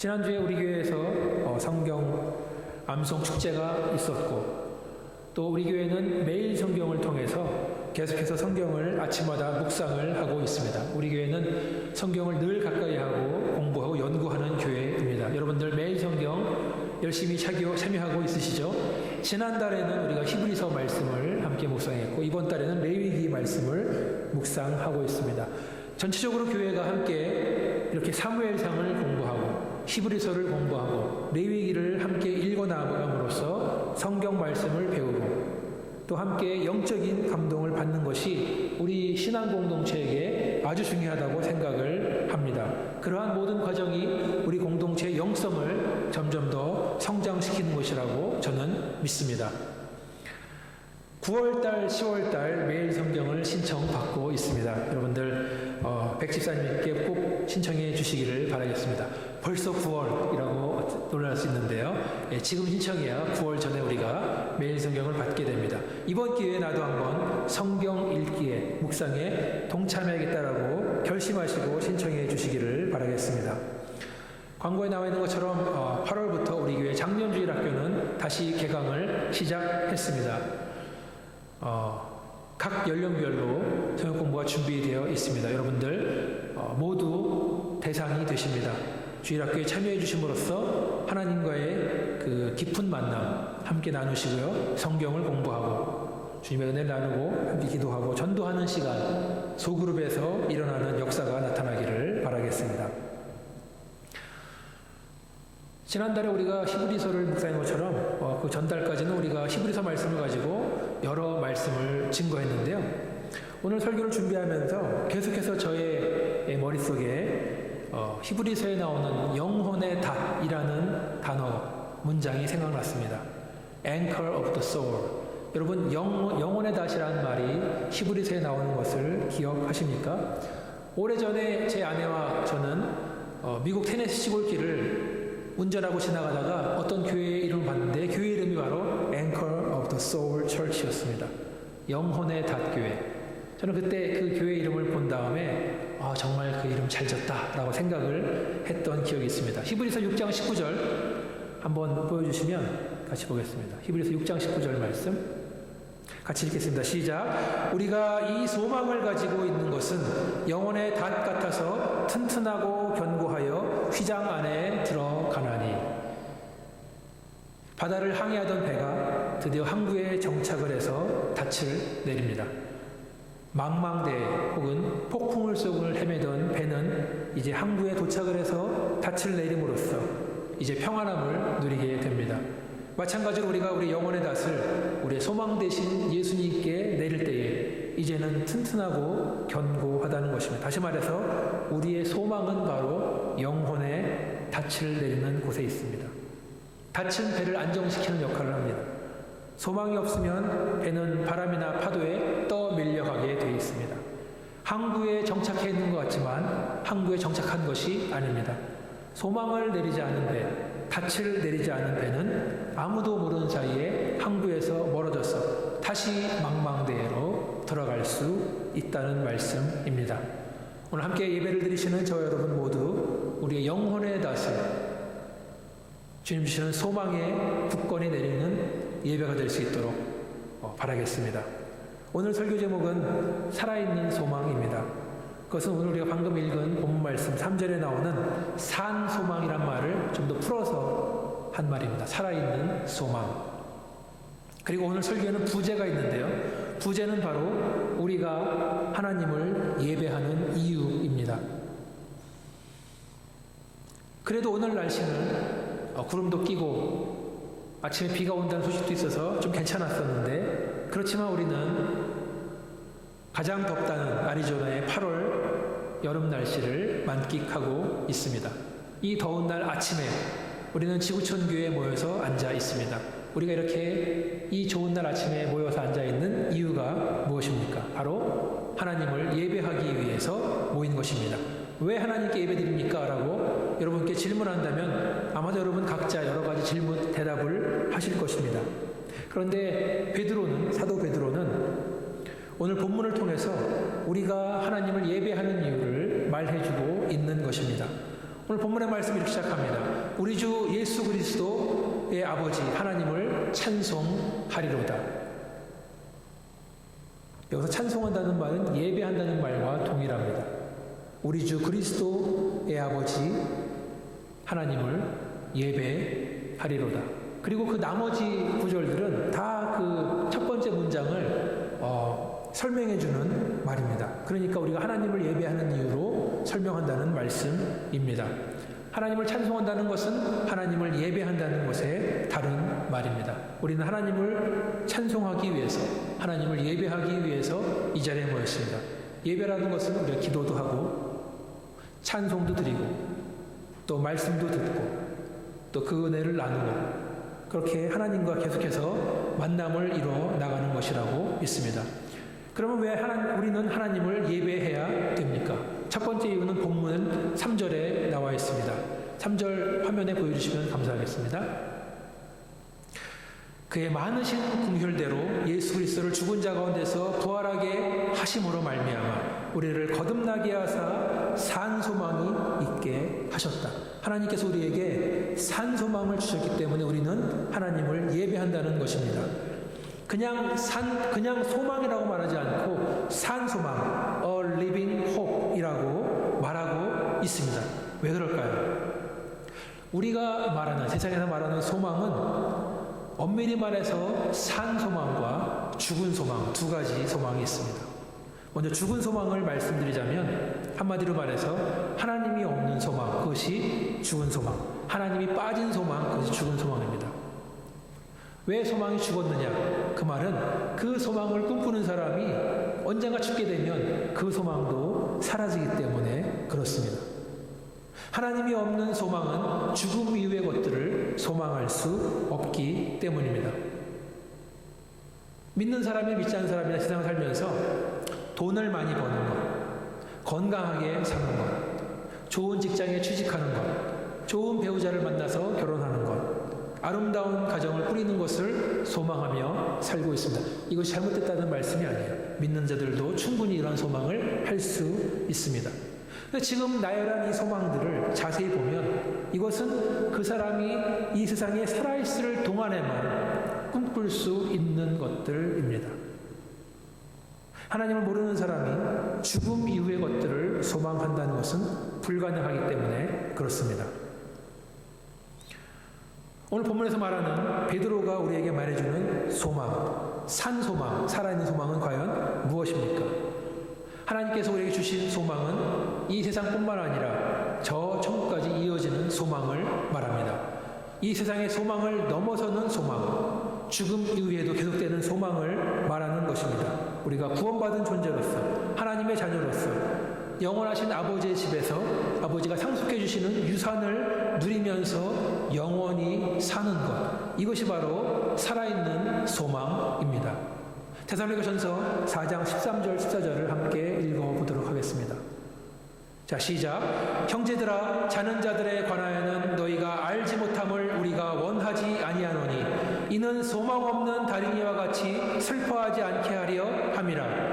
지난주에 우리 교회에서 성경 암송 축제가 있었고, 또 우리 교회는 매일 성경을 통해서 계속해서 성경을 아침마다 묵상을 하고 있습니다. 우리 교회는 성경을 늘 가까이 하고 공부하고 연구하는 교회입니다. 여러분들 매일 성경 열심히 참여하고 있으시죠? 지난달에는 우리가 히브리서 말씀을 함께 묵상했고, 이번 달에는 레위기 말씀을 묵상하고 있습니다. 전체적으로 교회가 함께 이렇게 사무엘상을 공부하고 히브리서를 공부하고 레위기를 함께 읽어나감으로써 성경 말씀을 배우고, 또 함께 영적인 감동을 받는 것이 우리 신앙 공동체에게 아주 중요하다고 생각을 합니다. 그러한 모든 과정이 우리 공동체의 영성을 점점 더 성장시키는 것이라고 저는 믿습니다. 9월달, 10월달 매일 성경을 신청받고 있습니다. 여러분들 백집사님께 꼭 신청해 주시기를 바라겠습니다. 벌써 9월이라고 놀랄 수 있는데요. 지금 신청해야 9월 전에 우리가 매일 성경을 받게 됩니다. 이번 기회에 나도 한번 성경 읽기에 묵상에 동참해야겠다라고 결심하시고 신청해 주시기를 바라겠습니다. 광고에 나와 있는 것처럼 8월부터 우리 교회 장년주일학교는 다시 개강을 시작했습니다. 각 연령별로 성경 공부가 준비되어 있습니다. 여러분들 모두 대상이 되십니다. 주일학교에 참여해 주심으로써 하나님과의 그 깊은 만남 함께 나누시고요. 성경을 공부하고 주님의 은혜를 나누고 함께 기도하고 전도하는 시간, 소그룹에서 일어나는 역사가 나타나기를 바라겠습니다. 지난달에 우리가 히브리서를 묵상한 것처럼 그 전달까지는 우리가 히브리서 말씀을 가지고 여러 말씀을 증거했는데요. 오늘 설교를 준비하면서 계속해서 저의 머릿속에 히브리서에 나오는 영혼의 닷이라는 단어, 문장이 생각났습니다. Anchor of the soul. 여러분, 영혼의 닷이라는 말이 히브리서에 나오는 것을 기억하십니까? 오래전에 제 아내와 저는 미국 테네시 시골길을 운전하고 지나가다가 어떤 교회의 이름을 봤는데, 교회 이름이 바로 Anchor of the Soul Church였습니다. 영혼의 닷교회. 저는 그때 그 교회 이름을 본 다음에 정말 그 이름 잘 졌다라고 생각을 했던 기억이 있습니다. 히브리서 6장 19절 한번 보여주시면 같이 보겠습니다. 히브리서 6장 19절 말씀 같이 읽겠습니다. 시작. 우리가 이 소망을 가지고 있는 것은 영혼의 닷 같아서 튼튼하고 견고하여 휘장 안에 들어가나니. 바다를 항해하던 배가 드디어 항구에 정착을 해서 닻을 내립니다. 망망대해 혹은 폭풍을 속을 헤매던 배는 이제 항구에 도착을 해서 닻을 내림으로써 이제 평안함을 누리게 됩니다. 마찬가지로 우리가 우리 영혼의 닷을 우리의 소망 되신 예수님께 내릴 때에 이제는 튼튼하고 견고하다는 것입니다. 다시 말해서 우리의 소망은 바로 영혼의 닻을 내리는 곳에 있습니다. 닻은 배를 안정시키는 역할을 합니다. 소망이 없으면 배는 바람이나 파도에 떠밀려가게 되어 있습니다. 항구에 정착해 있는 것 같지만 항구에 정착한 것이 아닙니다. 소망을 내리지 않은 배, 닻을 내리지 않은 배는 아무도 모르는 사이에 항구에서 멀어져서 다시 망망대해로 들어갈 수 있다는 말씀입니다. 오늘 함께 예배를 드리시는 저와 여러분 모두 우리의 영혼의 닷을 주님 주시는 소망의 굳건히 내리는 예배가 될 수 있도록 바라겠습니다. 오늘 설교 제목은 살아있는 소망입니다. 그것은 오늘 우리가 방금 읽은 본문 말씀 3절에 나오는 산 소망이란 말을 좀 더 풀어서 한 말입니다. 살아있는 소망. 그리고 오늘 설교에는 부제가 있는데요. 부제는 바로 우리가 하나님을 예배하는 이유입니다. 그래도 오늘 날씨는 구름도 끼고 아침에 비가 온다는 소식도 있어서 좀 괜찮았었는데, 그렇지만 우리는 가장 덥다는 애리조나의 8월 여름 날씨를 만끽하고 있습니다. 이 더운 날 아침에 우리는 지구촌 교회에 모여서 앉아 있습니다. 우리가 이렇게 이 좋은 날 아침에 모여서 앉아 있는 이유가 무엇입니까? 바로 하나님을 예배하기 위해서 모인 것입니다. 왜 하나님께 예배드립니까? 라고 여러분께 질문한다면 아마도 여러분 각자 여러 가지 질문, 대답을 하실 것입니다. 그런데 사도 베드로는 오늘 본문을 통해서 우리가 하나님을 예배하는 이유를 말해주고 있는 것입니다. 오늘 본문의 말씀이 이렇게 시작합니다. 우리 주 예수 그리스도의 아버지 하나님을 찬송하리로다. 여기서 찬송한다는 말은 예배한다는 말과 동일합니다. 우리 주 그리스도의 아버지 하나님을 예배하리로다. 그리고 그 나머지 구절들은 다 그 첫 번째 문장을 설명해주는 말입니다. 그러니까 우리가 하나님을 예배하는 이유로 설명한다는 말씀입니다. 하나님을 찬송한다는 것은 하나님을 예배한다는 것의 다른 말입니다. 우리는 하나님을 찬송하기 위해서, 하나님을 예배하기 위해서 이 자리에 모였습니다. 예배라는 것은 우리가 기도도 하고 찬송도 드리고 또 말씀도 듣고 또 그 은혜를 나누고 그렇게 하나님과 계속해서 만남을 이루어 나가는 것이라고 믿습니다. 그러면 왜 우리는 하나님을 예배해야 됩니까? 첫 번째 이유는 본문 3절에 나와 있습니다. 3절 화면에 보여주시면 감사하겠습니다. 그의 많으신 긍휼대로 예수 그리스도를 죽은 자 가운데서 부활하게 하심으로 말미암아 우리를 거듭나게 하사 산 소망이 있게 하셨다. 하나님께서 우리에게 산 소망을 주셨기 때문에 우리는 하나님을 예배한다는 것입니다. 그냥 소망이라고 말하지 않고 산 소망, a living hope이라고 말하고 있습니다. 왜 그럴까요? 우리가 말하는, 세상에서 말하는 소망은 엄밀히 말해서 산 소망과 죽은 소망, 두 가지 소망이 있습니다. 먼저 죽은 소망을 말씀드리자면 한마디로 말해서 하나님이 없는 소망, 그것이 죽은 소망. 하나님이 빠진 소망, 그것이 죽은 소망입니다. 왜 소망이 죽었느냐? 그 말은 그 소망을 꿈꾸는 사람이 언젠가 죽게 되면 그 소망도 사라지기 때문에 그렇습니다. 하나님이 없는 소망은 죽음 이후의 것들을 소망할 수 없기 때문입니다. 믿는 사람이 믿지 않는 사람이나 세상을 살면서 돈을 많이 버는 것, 건강하게 사는 것, 좋은 직장에 취직하는 것, 좋은 배우자를 만나서 결혼하는 것, 아름다운 가정을 꾸리는 것을 소망하며 살고 있습니다. 이것이 잘못됐다는 말씀이 아니에요. 믿는 자들도 충분히 이런 소망을 할 수 있습니다. 지금 나열한 이 소망들을 자세히 보면 이것은 그 사람이 이 세상에 살아있을 동안에만 꿈꿀 수 있는 것들입니다. 하나님을 모르는 사람이 죽음 이후의 것들을 소망한다는 것은 불가능하기 때문에 그렇습니다. 오늘 본문에서 말하는 베드로가 우리에게 말해주는 소망, 산 소망, 살아있는 소망은 과연 무엇입니까? 하나님께서 우리에게 주신 소망은 이 세상뿐만 아니라 저 천국까지 이어지는 소망을 말합니다. 이 세상의 소망을 넘어서는 소망, 죽음 이후에도 계속되는 소망을 말하는 것입니다. 우리가 구원받은 존재로서, 하나님의 자녀로서 영원하신 아버지의 집에서 아버지가 상속해 주시는 유산을 누리면서 영원히 사는 것, 이것이 바로 살아있는 소망입니다. 데살로니가전서 4장 13절 14절을 함께 읽어보도록 하겠습니다. 자, 시작. 형제들아, 자는 자들에 관하여는 너희가 알지 못함을 우리가 원하지 아니하노니 이는 소망 없는 다린이와 같이 슬퍼하지 않게 하려 함이라.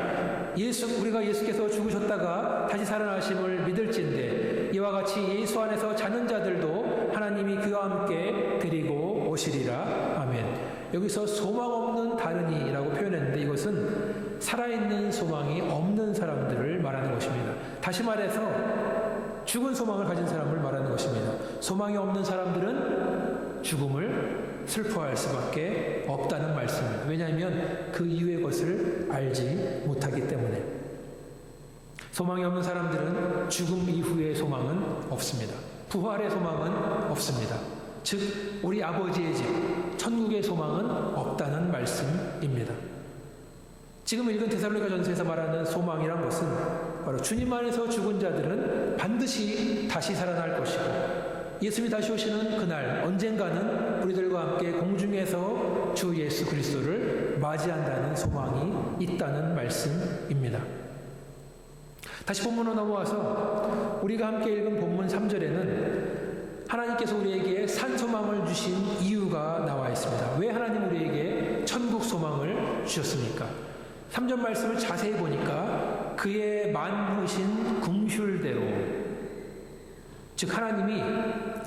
우리가 예수께서 죽으셨다가 다시 살아나심을 믿을진대 이와 같이 예수 안에서 자는 자들도 하나님이 그와 함께 데리고 오시리라. 아멘. 여기서 소망 없는 다른이라고 표현했는데 이것은 살아있는 소망이 없는 사람들을 말하는 것입니다. 다시 말해서 죽은 소망을 가진 사람을 말하는 것입니다. 소망이 없는 사람들은 죽음을 슬퍼할 수밖에 없다는 말씀입니다. 왜냐하면 그 이후의 것을 알지 못하기 때문에. 소망이 없는 사람들은 죽음 이후의 소망은 없습니다. 부활의 소망은 없습니다. 즉 우리 아버지의 집, 천국의 소망은 없다는 말씀입니다. 지금 읽은 데살로니가전서에서 말하는 소망이란 것은 바로 주님 안에서 죽은 자들은 반드시 다시 살아날 것이고 예수님이 다시 오시는 그날 언젠가는 우리들과 함께 공중에서 주 예수 그리스도를 맞이한다는 소망이 있다는 말씀입니다. 다시 본문으로 넘어와서 우리가 함께 읽은 본문 3절에는 하나님께서 우리에게 산 소망을 주신 이유가 나와 있습니다. 왜 하나님 우리에게 천국 소망을 주셨습니까? 3절 말씀을 자세히 보니까 그의 많으신 긍휼대로 즉 하나님이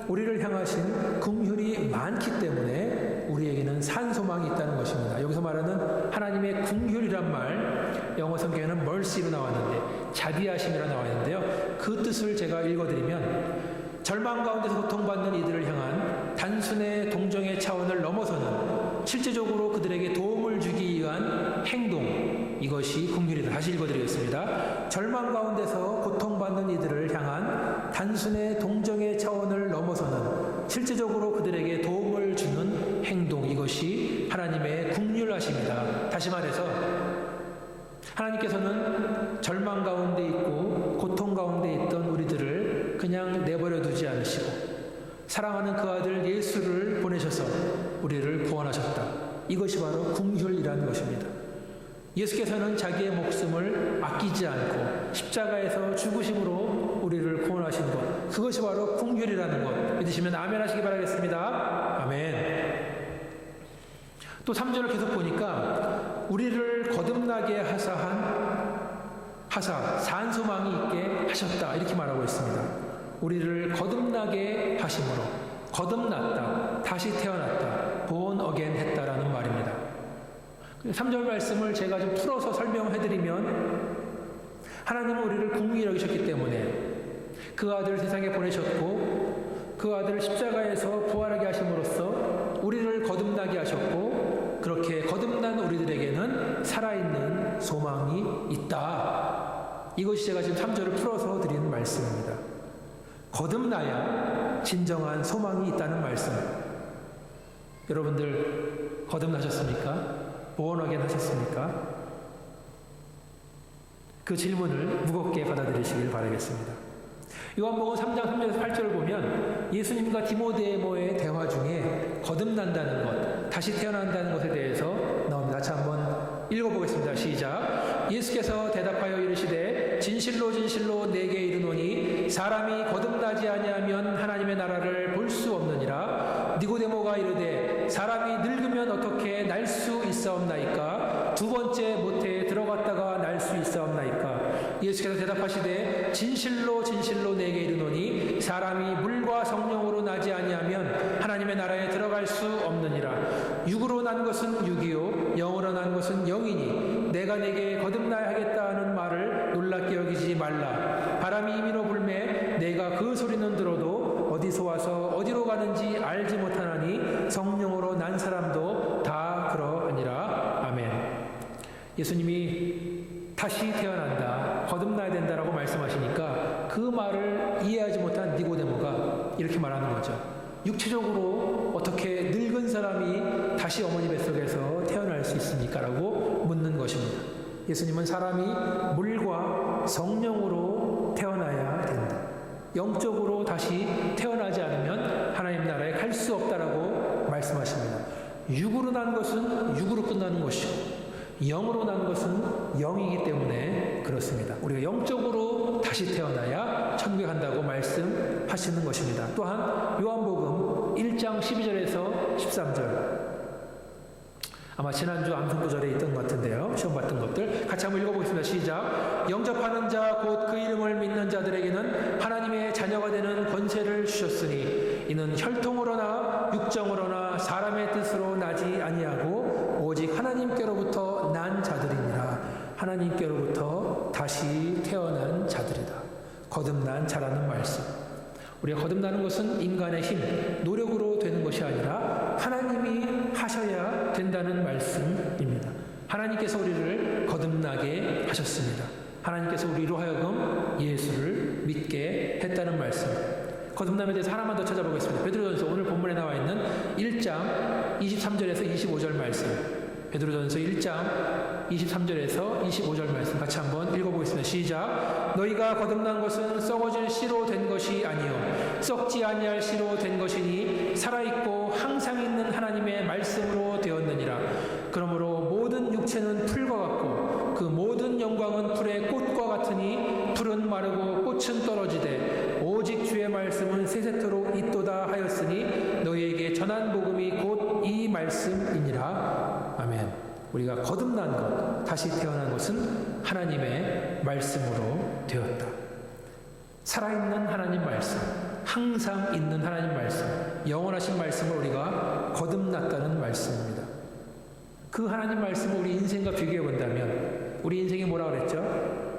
우리를 향하신 긍휼이 많기 때문에 우리에게는 산 소망이 있다는 것입니다. 여기서 말하는 하나님의 긍휼이란 말, 영어 성경에는 mercy로 나왔는데 자비하심이라 나와 있는데요. 그 뜻을 제가 읽어드리면 절망 가운데서 고통받는 이들을 향한 단순의 동정의 차원을 넘어서는 실제적으로 그들에게 도움을 주기 위한 행동, 이것이 긍휼이다. 다시 읽어드리겠습니다. 절망 가운데서 고통받는 이들을 향한 단순의 동정의 차원을 넘어서는 실제적으로 그들에게 도움을 주는 행동, 이것이 하나님의 긍휼하심이다. 다시 말해서 하나님께서는 절망 가운데 있고 고통 가운데 있던 우리들을 그냥 내버려 두지 않으시고 사랑하는 그 아들 예수를 보내셔서 우리를 구원하셨다. 이것이 바로 긍휼이라는 것입니다. 예수께서는 자기의 목숨을 아끼지 않고 십자가에서 죽으심으로 우리를 구원하신 것, 그것이 바로 긍휼이라는 것. 믿으시면 아멘 하시기 바라겠습니다. 아멘. 또 3절을 계속 보니까 우리를 거듭나게 하사 산소망이 있게 하셨다, 이렇게 말하고 있습니다. 우리를 거듭나게 하심으로, 거듭났다, 다시 태어났다, born again 했다라는 말입니다. 3절 말씀을 제가 좀 풀어서 설명해드리면 하나님은 우리를 긍휼히 여기셨기 때문에 그 아들을 세상에 보내셨고 그 아들을 십자가에서 부활하게 하심으로써 우리를 거듭나게 하셨고, 그렇게 거듭난 우리들에게는 살아있는 소망이 있다. 이것이 제가 지금 3절을 풀어서 드리는 말씀입니다. 거듭나야 진정한 소망이 있다는 말씀. 여러분들 거듭나셨습니까? born again 하셨습니까? 그 질문을 무겁게 받아들이시길 바라겠습니다. 요한복음 3장 3절에서 8절을 보면 예수님과 디모데모의 대화 중에 거듭난다는 것, 다시 태어난다는 것에 대해서 나옵니다. 같이 한번 읽어보겠습니다. 시작. 예수께서 대답하여 이르시되 진실로 진실로 내게 이르노니 사람이 거듭나지 아니하면 하나님의 나라를 볼 수 없느니라. 니고데모가 이르되 사람이 늙으면 어떻게 날 수 있사옵나이까? 두 번째 모태에 들어갔다가 날 수 있사옵나이까? 예수께서 대답하시되 진실로 진실로 내게 이르노니 사람이 물과 성령으로 나지 아니하면 하나님의 나라에 들어갈 수 없느니라. 육으로 난 것은 육이요 영으로 난 것은 영이니 내가 내게 거듭나야 하겠다 하는 말을 놀랍게 여기지 말라. 바람이 임의로 불매 내가 그 소리는 들어도 어디서 와서 어디로 가는지 알지 못하나니 성령으로 난 사람도 다 그러하니라. 아멘. 예수님이 다시 태어난다, 거듭나야 된다라고 말씀하시니까 그 말을 이해하지 못한 니고데모가 이렇게 말하는 거죠. 육체적으로 어떻게 늙은 사람이 다시 어머니 뱃속에서 태어날 수 있습니까? 라고 묻는 것입니다. 예수님은 사람이 물과 성령으로 태어나야 된다. 영적으로 다시 태어나지 않으면 하나님 나라에 갈 수 없다라고 말씀하십니다. 육으로 난 것은 육으로 끝나는 것이고 영으로 난 것은 영이기 때문에 그렇습니다. 우리가 영적으로 다시 태어나야 천국에 간다고 말씀하시는 것입니다. 또한 요한복음 1장 12절에서 13절, 아마 지난주 암송구절에 있던 것 같은데요. 시험 봤던 것들 같이 한번 읽어보겠습니다. 시작. 영접하는 자 곧 그 이름을 믿는 자들에게는 하나님의 자녀가 되는 권세를 주셨으니 이는 혈통으로나 육정으로나 사람의 뜻으로 나지 아니하고 오직 하나님께로부터 난 자들이니라. 하나님께로부터 다시 태어난 자들이다. 거듭난 자라는 말씀. 우리가 거듭나는 것은 인간의 힘, 노력으로 되는 것이 아니라 하나님이 하셔야 된다는 말씀입니다. 하나님께서 우리를 거듭나게 하셨습니다. 하나님께서 우리로 하여금 예수를 믿게 했다는 말씀. 거듭남에 대해서 하나만 더 찾아보겠습니다. 베드로전서 오늘 본문에 나와 있는 1장 23절에서 25절 말씀. 베드로전서 1장 23절에서 25절 말씀 같이 한번 읽어보겠습니다. 시작. 너희가 거듭난 것은 썩어질 씨로 된 것이 아니요 썩지 아니할 씨로 된 것이니 살아있고 항상 있는 하나님의 말씀으로 되었느니라. 그러므로 모든 육체는 풀과 같고 그 모든 영광은 풀의 꽃과 같으니 풀은 마르고 꽃은 떨어지되 오직 주의 말씀은 세세토록 있도다 하였으니 너희에게 전한 복음이 곧 이 말씀이니라. 아멘. 우리가 거듭난 것, 다시 태어난 것은 하나님의 말씀으로 되었다. 살아있는 하나님 말씀. 항상 있는 하나님 말씀, 영원하신 말씀을 우리가 거듭났다는 말씀입니다. 그 하나님 말씀을 우리 인생과 비교해 본다면 우리 인생이 뭐라고 그랬죠?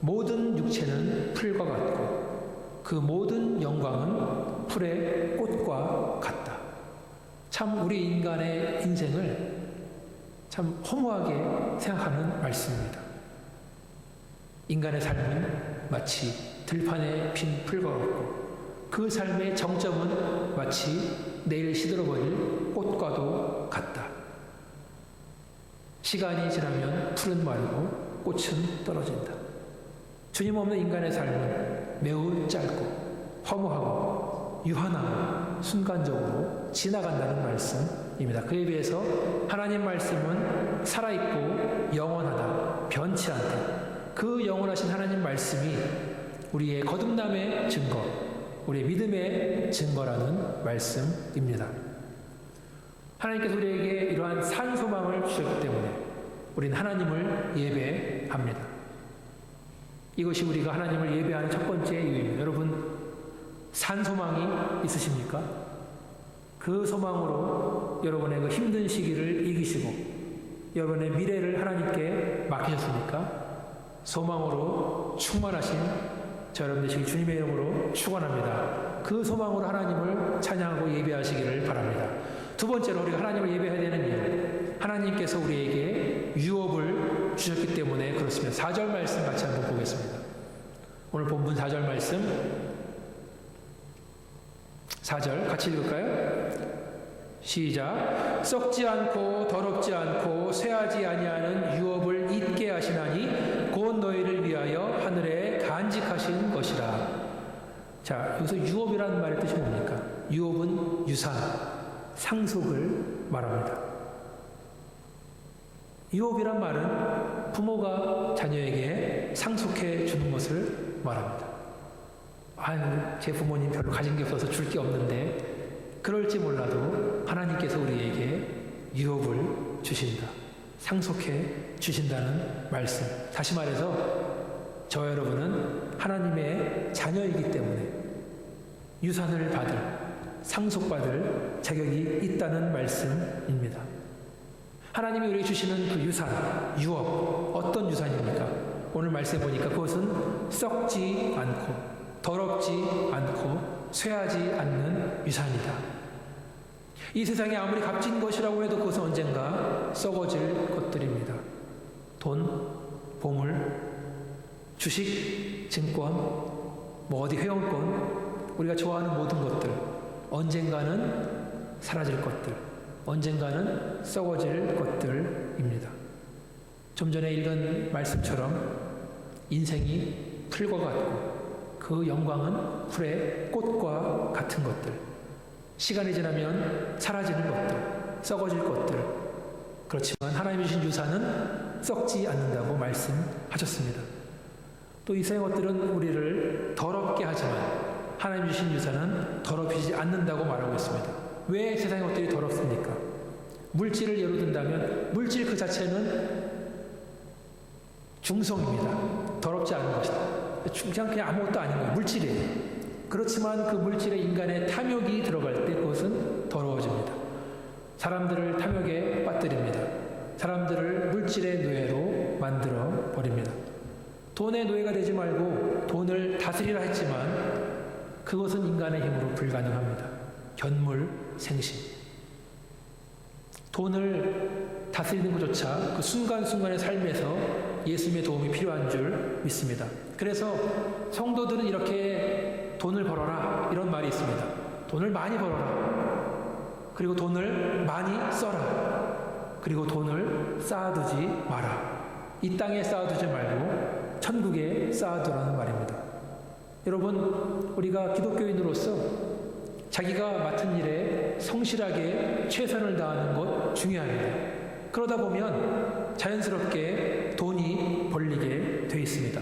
모든 육체는 풀과 같고 그 모든 영광은 풀의 꽃과 같다. 참 우리 인간의 인생을 참 허무하게 생각하는 말씀입니다. 인간의 삶은 마치 들판에 핀 풀과 같고 그 삶의 정점은 마치 내일 시들어버릴 꽃과도 같다. 시간이 지나면 풀은 마르고 꽃은 떨어진다. 주님 없는 인간의 삶은 매우 짧고 허무하고 유한하고 순간적으로 지나간다는 말씀입니다. 그에 비해서 하나님 말씀은 살아있고 영원하다, 변치 않다. 그 영원하신 하나님 말씀이 우리의 거듭남의 증거, 우리의 믿음의 증거라는 말씀입니다. 하나님께서 우리에게 이러한 산 소망을 주셨기 때문에 우리는 하나님을 예배합니다. 이것이 우리가 하나님을 예배하는 첫 번째 이유입니다. 여러분, 산 소망이 있으십니까? 그 소망으로 여러분의 그 힘든 시기를 이기시고 여러분의 미래를 하나님께 맡기셨습니까? 소망으로 충만하신 저 여러분 되시기 주님의 이름으로 축원합니다. 그 소망으로 하나님을 찬양하고 예배하시기를 바랍니다. 두 번째로 우리가 하나님을 예배해야 되는 이유, 하나님께서 우리에게 유업을 주셨기 때문에 그렇습니다. 4절 말씀 같이 한번 보겠습니다. 오늘 본문 4절 말씀 4절 같이 읽을까요? 시작. 썩지 않고 더럽지 않고 쇠하지 아니하는 유업을 잊게 하시나니 곧 너희를 위하여 하늘에 간직하신 것이라. 자, 여기서 유업이라는 말의 뜻이 뭡니까? 유업은 유산, 상속을 말합니다. 유업이란 말은 부모가 자녀에게 상속해 주는 것을 말합니다. 아유, 제 부모님 별로 가진 게 없어서 줄 게 없는데, 그럴지 몰라도 하나님께서 우리에게 유업을 주신다. 상속해 주신다는 말씀. 다시 말해서 저 여러분은 하나님의 자녀이기 때문에 유산을 받을, 상속받을 자격이 있다는 말씀입니다. 하나님이 우리에게 주시는 그 유산, 유업, 어떤 유산입니까? 오늘 말씀해 보니까 그것은 썩지 않고 더럽지 않고 쇠하지 않는 유산이다. 이 세상에 아무리 값진 것이라고 해도 그것은 언젠가 썩어질 것들입니다. 돈, 보물, 주식, 증권, 뭐 어디 회원권, 우리가 좋아하는 모든 것들, 언젠가는 사라질 것들, 언젠가는 썩어질 것들입니다. 좀 전에 읽은 말씀처럼 인생이 풀과 같고 그 영광은 풀의 꽃과 같은 것들, 시간이 지나면 사라지는 것들, 썩어질 것들. 그렇지만 하나님이 주신 유산은 썩지 않는다고 말씀하셨습니다. 또 이 세상 것들은 우리를 더럽게 하지만 하나님이 주신 유산은 더럽히지 않는다고 말하고 있습니다. 왜 세상의 것들이 더럽습니까? 물질을 예로 든다면 물질 그 자체는 중성입니다. 더럽지 않은 것이다. 그냥 아무것도 아닌 거예요. 물질이에요. 그렇지만 그 물질에 인간의 탐욕이 들어갈 때 그것은 더러워집니다. 사람들을 탐욕에 빠뜨립니다. 사람들을 물질의 노예로 만들어 버립니다. 돈의 노예가 되지 말고 돈을 다스리라 했지만 그것은 인간의 힘으로 불가능합니다. 견물생심. 돈을 다스리는 것조차 그 순간순간의 삶에서 예수님의 도움이 필요한 줄 믿습니다. 그래서 성도들은 이렇게 돈을 벌어라 이런 말이 있습니다. 돈을 많이 벌어라. 그리고 돈을 많이 써라. 그리고 돈을 쌓아두지 마라. 이 땅에 쌓아두지 말고 천국에 쌓아두라는 말입니다. 여러분, 우리가 기독교인으로서 자기가 맡은 일에 성실하게 최선을 다하는 것 중요합니다. 그러다 보면 자연스럽게 돈이 벌리게 돼 있습니다.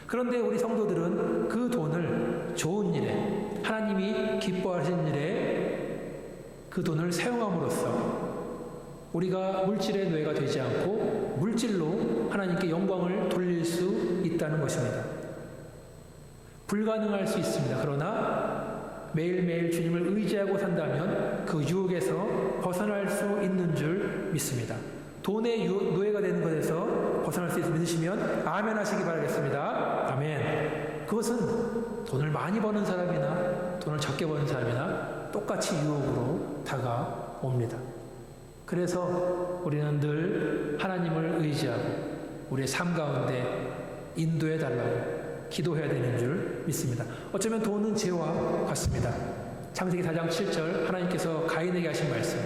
그런데 우리 성도들은 그 돈을 좋은 일에, 하나님이 기뻐하시는 일에 그 돈을 사용함으로써 우리가 물질의 노예가 되지 않고 물질로 하나님께 영광을 돌릴 수 있다는 것입니다. 불가능할 수 있습니다. 그러나 매일매일 주님을 의지하고 산다면 그 유혹에서 벗어날 수 있는 줄 믿습니다. 돈의 노예가 되는 것에서 벗어날 수 있을 믿으시면 아멘 하시기 바라겠습니다. 아멘. 그것은 돈을 많이 버는 사람이나 돈을 적게 버는 사람이나 똑같이 유혹으로 다가옵니다. 그래서 우리는 늘 하나님을 의지하고 우리의 삶 가운데 인도해 달라고 기도해야 되는 줄 믿습니다. 어쩌면 돈은 죄와 같습니다. 창세기 4장 7절 하나님께서 가인에게 하신 말씀,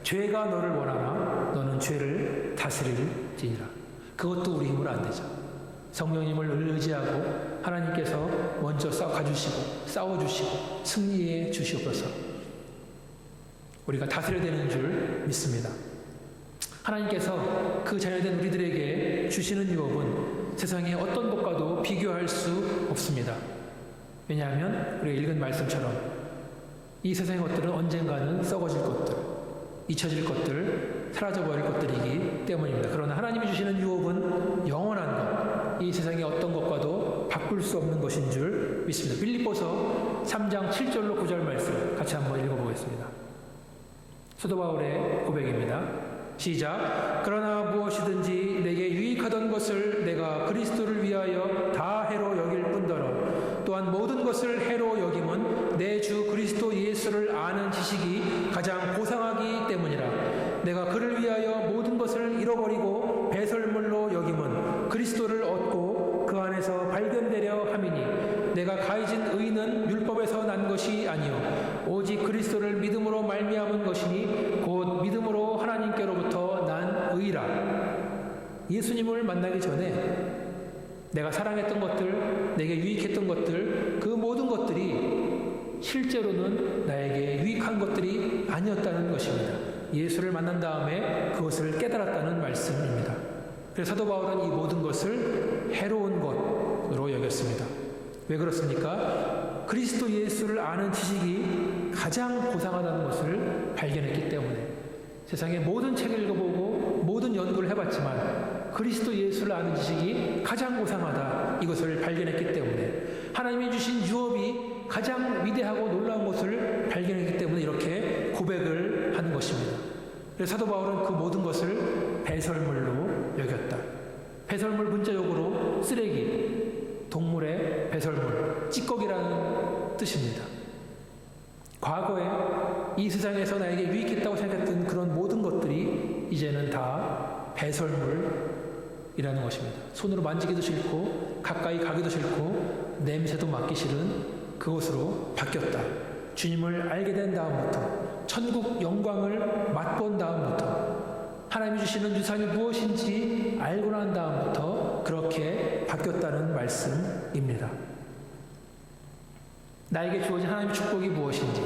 죄가 너를 원하나 너는 죄를 다스릴지니라. 그것도 우리 힘으로 안 되죠. 성령님을 의지하고 하나님께서 먼저 가주시고 싸워주시고 승리해 주시옵소서. 우리가 다스려야 되는 줄 믿습니다. 하나님께서 그 자녀된 우리들에게 주시는 유업은 세상의 어떤 것과도 비교할 수 없습니다. 왜냐하면 우리가 읽은 말씀처럼 이 세상의 것들은 언젠가는 썩어질 것들, 잊혀질 것들, 사라져버릴 것들이기 때문입니다. 그러나 하나님이 주시는 유업은 영원한 것, 이 세상의 어떤 것과도 바꿀 수 없는 것인 줄 믿습니다. 빌립보서 3장 7절로 9절 말씀 같이 한번 읽어보겠습니다. 사도 바울의 고백입니다. 시작. 그러나 무엇이든지 내게 유익하던 것을 내가 그리스도를 위하여 다 해로 여길 뿐더러 또한 모든 것을 해로 여김은 내 주 그리스도 예수를 아는 지식이 가장 고상하기 때문이라. 내가 그를 위하여 모든 것을 잃어버리고 배설물로 여김은 그리스도를 얻고 그 안에서 발견되려 함이니 내가 가해진 의는 율법에서 난 것이 아니요 오직 그리스도를 믿음으로 말미암은 것이니 곧 믿음으로 하나님께로부터 난 의라. 예수님을 만나기 전에 내가 사랑했던 것들, 내게 유익했던 것들, 그 모든 것들이 실제로는 나에게 유익한 것들이 아니었다는 것입니다. 예수를 만난 다음에 그것을 깨달았다는 말씀입니다. 그래서 사도 바울은 이 모든 것을 해로운 것으로 여겼습니다. 왜 그렇습니까? 그리스도 예수를 아는 지식이 가장 고상하다는 것을 발견했기 때문에. 세상의 모든 책을 읽어보고 모든 연구를 해봤지만 그리스도 예수를 아는 지식이 가장 고상하다, 이것을 발견했기 때문에 하나님이 주신 유업이 가장 위대하고 놀라운 것을 발견했기 때문에 이렇게 고백을 하는 것입니다. 그래서 사도 바울은 그 모든 것을 배설물로 여겼다. 배설물 문자적으로 쓰레기, 동물의 배설물, 찌꺼기라는 뜻입니다. 과거에 이 세상에서 나에게 유익했다고 생각했던 그런 모든 것들이 이제는 다 배설물이라는 것입니다. 손으로 만지기도 싫고 가까이 가기도 싫고 냄새도 맡기 싫은 그것으로 바뀌었다. 주님을 알게 된 다음부터, 천국 영광을 맛본 다음부터, 하나님이 주시는 유산이 무엇인지 알고 난 다음부터 그렇게 바뀌었다는 말씀입니다. 나에게 주어진 하나님의 축복이 무엇인지,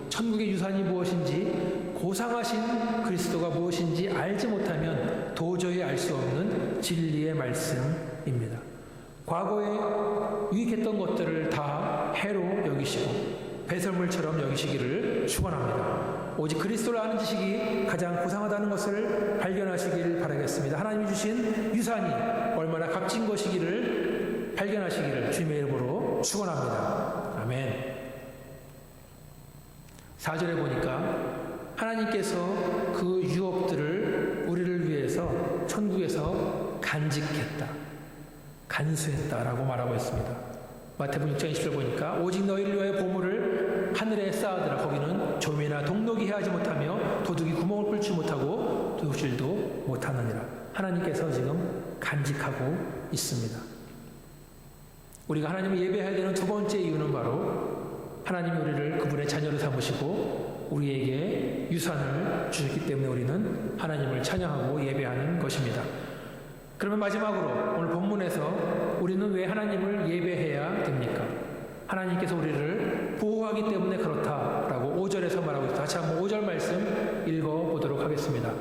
천국의 유산이 무엇인지, 고상하신 그리스도가 무엇인지 알지 못하면 도저히 알 수 없는 진리의 말씀입니다. 과거에 유익했던 것들을 다 해로 여기시고 배설물처럼 여기시기를 축원합니다. 오직 그리스도를 아는 지식이 가장 고상하다는 것을 발견하시길 바라겠습니다. 하나님이 주신 유산이 얼마나 값진 것이기를 발견하시기를 주님의 이름으로 축원합니다. 아멘. 4절에 보니까 하나님께서 그 유업들을 우리를 위해서 천국에서 간직했다, 간수했다라고 말하고 있습니다. 마태복음 6장 20절 보니까 오직 너희를 위하여 보물을 하늘에 쌓아두라. 거기는 조미나 동록이 해하지 못하며 도둑이 구멍을 뚫지 못하고 도둑질도 못하느니라. 하나님께서 지금 간직하고 있습니다. 우리가 하나님을 예배해야 되는 두 번째 이유는 바로 하나님이 우리를 그분의 자녀로 삼으시고 우리에게 유산을 주셨기 때문에 우리는 하나님을 찬양하고 예배하는 것입니다. 그러면 마지막으로 오늘 본문에서 우리는 왜 하나님을 예배해야 됩니까? 하나님께서 우리를 보호하기 때문에 그렇다라고 5절에서 말하고 있습니다. 다시 한번 5절 말씀 읽어보도록 하겠습니다.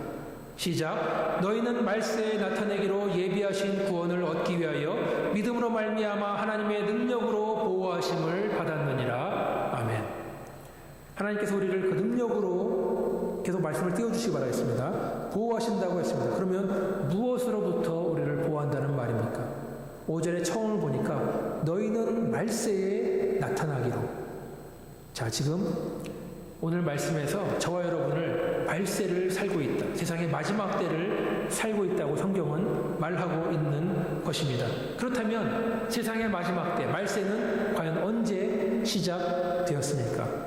시작. 너희는 말세에 나타내기로 예비하신 구원을 얻기 위하여 믿음으로 말미암아 하나님의 능력으로 보호하심을 받았느니라. 아멘. 하나님께서 우리를 그 능력으로 계속 말씀을 띄워주시기 바라겠습니다. 보호하신다고 했습니다. 그러면 무엇으로부터 우리를 보호한다는 말입니까? 5절의 처음을 보니까 너희는 말세에 나타나기로. 자, 지금 오늘 말씀에서 저와 여러분을 말세를 살고 있다, 세상의 마지막 때를 살고 있다고 성경은 말하고 있는 것입니다. 그렇다면 세상의 마지막 때, 말세는 과연 언제 시작되었습니까?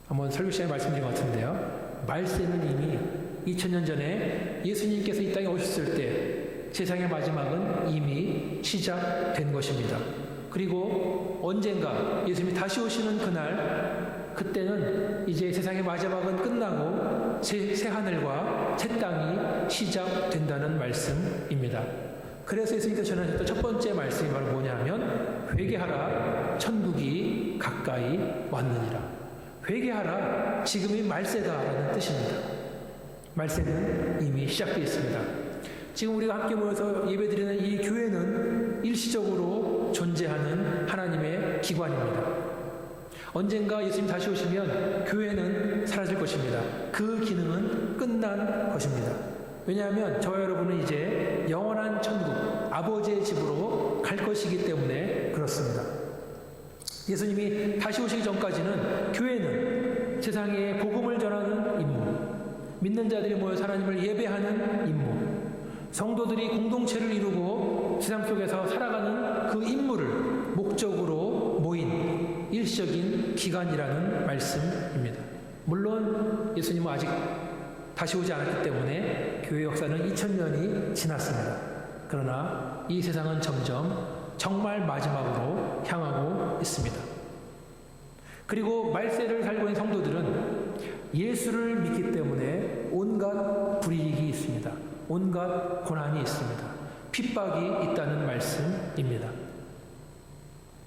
한번 설교 시간에 말씀드린 것 같은데요. 말세는 이미 2000년 전에 예수님께서 이 땅에 오셨을 때 세상의 마지막은 이미 시작된 것입니다. 그리고 언젠가 예수님이 다시 오시는 그날, 그때는 이제 세상의 마지막은 끝나고 새 하늘과 새 땅이 시작된다는 말씀입니다. 그래서 예수님께서 전하셨던 첫 번째 말씀이 바로 뭐냐면 회개하라, 천국이 가까이 왔느니라. 회개하라, 지금이 말세다라는 뜻입니다. 말세는 이미 시작되어 있습니다. 지금 우리가 함께 모여서 예배드리는 이 교회는 일시적으로 존재하는 하나님의 기관입니다. 언젠가 예수님 다시 오시면 교회는 사라질 것입니다. 그 기능은 끝난 것입니다. 왜냐하면 저와 여러분은 이제 영원한 천국, 아버지의 집으로 갈 것이기 때문에 그렇습니다. 예수님이 다시 오시기 전까지는 교회는 세상에 복음을 전하는 임무, 믿는 자들이 모여 하나님을 예배하는 임무, 성도들이 공동체를 이루고 세상 속에서 살아가는 그 임무를 목적으로 모인 일시적인 기간이라는 말씀입니다. 물론 예수님은 아직 다시 오지 않았기 때문에 교회 역사는 2000년이 지났습니다. 그러나 이 세상은 점점 정말 마지막으로 향하고 있습니다. 그리고 말세를 살고 있는 성도들은 예수를 믿기 때문에 온갖 불이익이 있습니다. 온갖 고난이 있습니다. 핍박이 있다는 말씀입니다.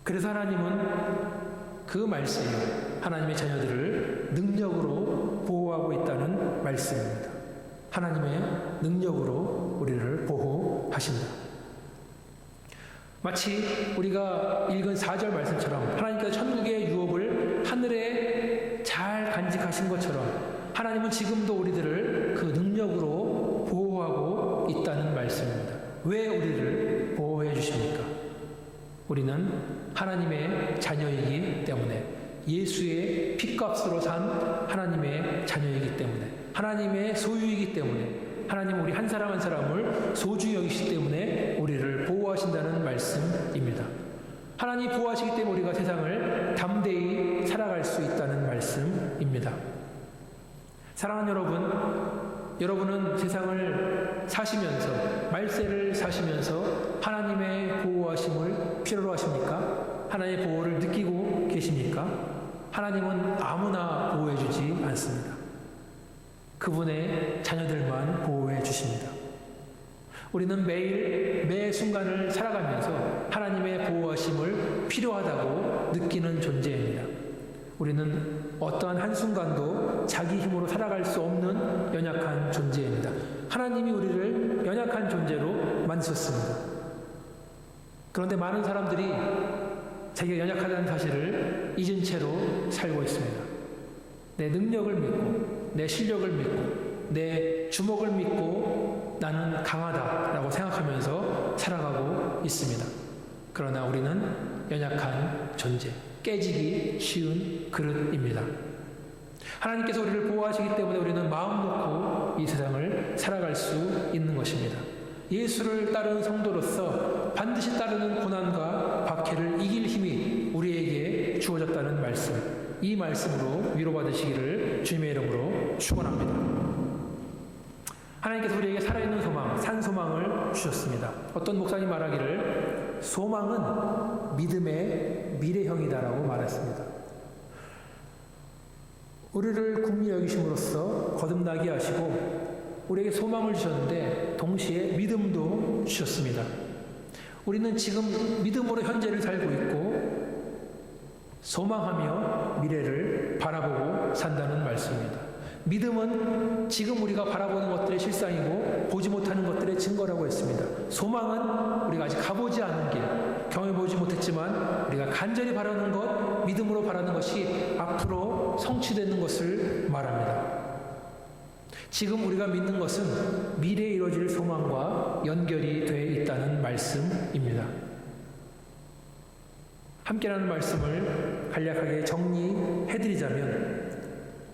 그래서 하나님은 그 말씀이 하나님의 자녀들을 능력으로 보호하고 있다는 말씀입니다. 하나님의 능력으로 우리를 보호하신다. 마치 우리가 읽은 4절 말씀처럼 하나님께서 천국의 유업을 하늘에 잘 간직하신 것처럼 하나님은 지금도 우리들을 그 능력으로 보호하고 있다는 말씀입니다. 왜 우리를 보호해 주십니까? 우리는 하나님의 자녀이기 때문에, 예수의 핏값으로 산 하나님의 자녀이기 때문에, 하나님의 소유이기 때문에, 하나님은 우리 한 사람 한 사람을 소중히 여기시기 때문에 우리를 보호하신다는 말씀입니다. 하나님이 보호하시기 때문에 우리가 세상을 담대히 살아갈 수 있다는 말씀입니다. 사랑하는 여러분, 여러분은 세상을 사시면서, 말세를 사시면서 하나님의 보호하심을 필요로 하십니까? 하나님의 보호를 느끼고 계십니까? 하나님은 아무나 보호해 주지 않습니다. 그분의 자녀들만 보호해 주십니다. 우리는 매일, 매 순간을 살아가면서 하나님의 보호하심을 필요하다고 느끼는 존재입니다. 우리는 어떠한 한순간도 자기 힘으로 살아갈 수 없는 연약한 존재입니다. 하나님이 우리를 연약한 존재로 만드셨습니다. 그런데 많은 사람들이 자기가 연약하다는 사실을 잊은 채로 살고 있습니다. 내 능력을 믿고, 내 실력을 믿고, 내 주먹을 믿고 나는 강하다라고 생각하면서 살아가고 있습니다. 그러나 우리는 연약한 존재, 깨지기 쉬운 그릇입니다. 하나님께서 우리를 보호하시기 때문에 우리는 마음 놓고 이 세상을 살아갈 수 있는 것입니다. 예수를 따르는 성도로서 반드시 따르는 고난과 박해를 이길 힘이 우리에게 주어졌다는 말씀, 이 말씀으로 위로받으시기를 주님의 이름으로 축원합니다. 하나님께서 우리에게 살아있는 소망, 산 소망을 주셨습니다. 어떤 목사님 말하기를 소망은 믿음의 미래형이다라고 말했습니다. 우리를 긍휼히 여기심으로써 거듭나게 하시고 우리에게 소망을 주셨는데 동시에 믿음도 주셨습니다. 우리는 지금 믿음으로 현재를 살고 있고 소망하며 미래를 바라보고 산다는 말씀입니다. 믿음은 지금 우리가 바라보는 것들의 실상이고 보지 못하는 것들의 증거라고 했습니다. 소망은 우리가 아직 가보지 않은 길, 경험해보지 못했지만 우리가 간절히 바라는 것, 믿음으로 바라는 것이 앞으로 성취되는 것을 말합니다. 지금 우리가 믿는 것은 미래에 이루어질 소망과 연결이 되어 있다는 말씀입니다. 함께라는 말씀을 간략하게 정리해드리자면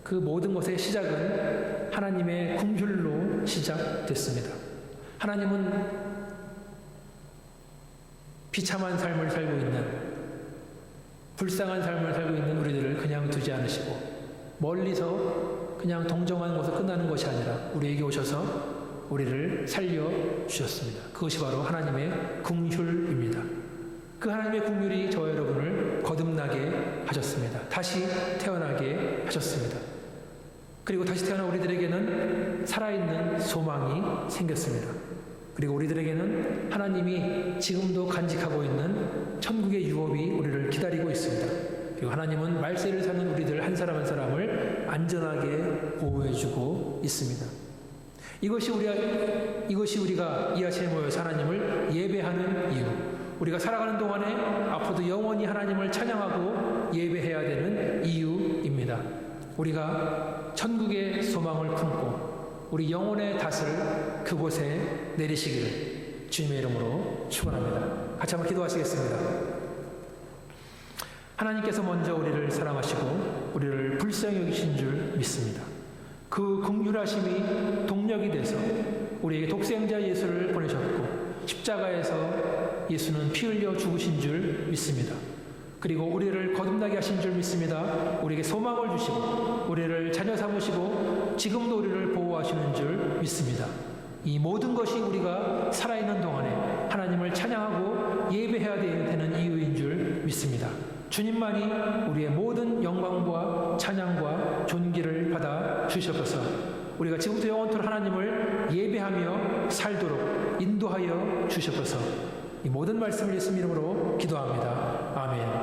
그 모든 것의 시작은 하나님의 긍휼로 시작됐습니다. 하나님은 비참한 삶을 살고 있는, 불쌍한 삶을 살고 있는 우리들을 그냥 두지 않으시고 멀리서 그냥 동정하는 것으로 끝나는 것이 아니라 우리에게 오셔서 우리를 살려주셨습니다. 그것이 바로 하나님의 긍휼입니다. 그 하나님의 긍휼이 저와 여러분을 거듭나게 하셨습니다. 다시 태어나게 하셨습니다. 그리고 다시 태어난 우리들에게는 살아있는 소망이 생겼습니다. 그리고 우리들에게는 하나님이 지금도 간직하고 있는 천국의 유업이 우리를 기다리고 있습니다. 그리고 하나님은 말세를 사는 우리들 한 사람 한 사람을 안전하게 보호해주고 있습니다. 이것이 우리가 이 아침에 모여서 하나님을 예배하는 이유, 우리가 살아가는 동안에 앞으로도 영원히 하나님을 찬양하고 예배해야 되는 이유입니다. 우리가 천국의 소망을 품고 우리 영혼의 닷을 그곳에 내리시기를 주님의 이름으로 축원합니다. 같이 한번 기도하시겠습니다. 하나님께서 먼저 우리를 사랑하시고 우리를 불쌍히 여기신 줄 믿습니다. 그 긍휼하심이 동력이 돼서 우리에게 독생자 예수를 보내셨고 십자가에서 예수는 피 흘려 죽으신 줄 믿습니다. 그리고 우리를 거듭나게 하신 줄 믿습니다. 우리에게 소망을 주시고 우리를 자녀 삼으시고 지금도 우리를 보호하시는 줄 믿습니다. 이 모든 것이 우리가 살아있는 동안에 하나님을 찬양하고 예배해야 되는 이유인 줄 믿습니다. 주님만이 우리의 모든 영광과 찬양과 존귀를 받아 주시옵소서. 우리가 지금부터 영원토록 하나님을 예배하며 살도록 인도하여 주시옵소서. 이 모든 말씀을 예수님 이름으로 기도합니다.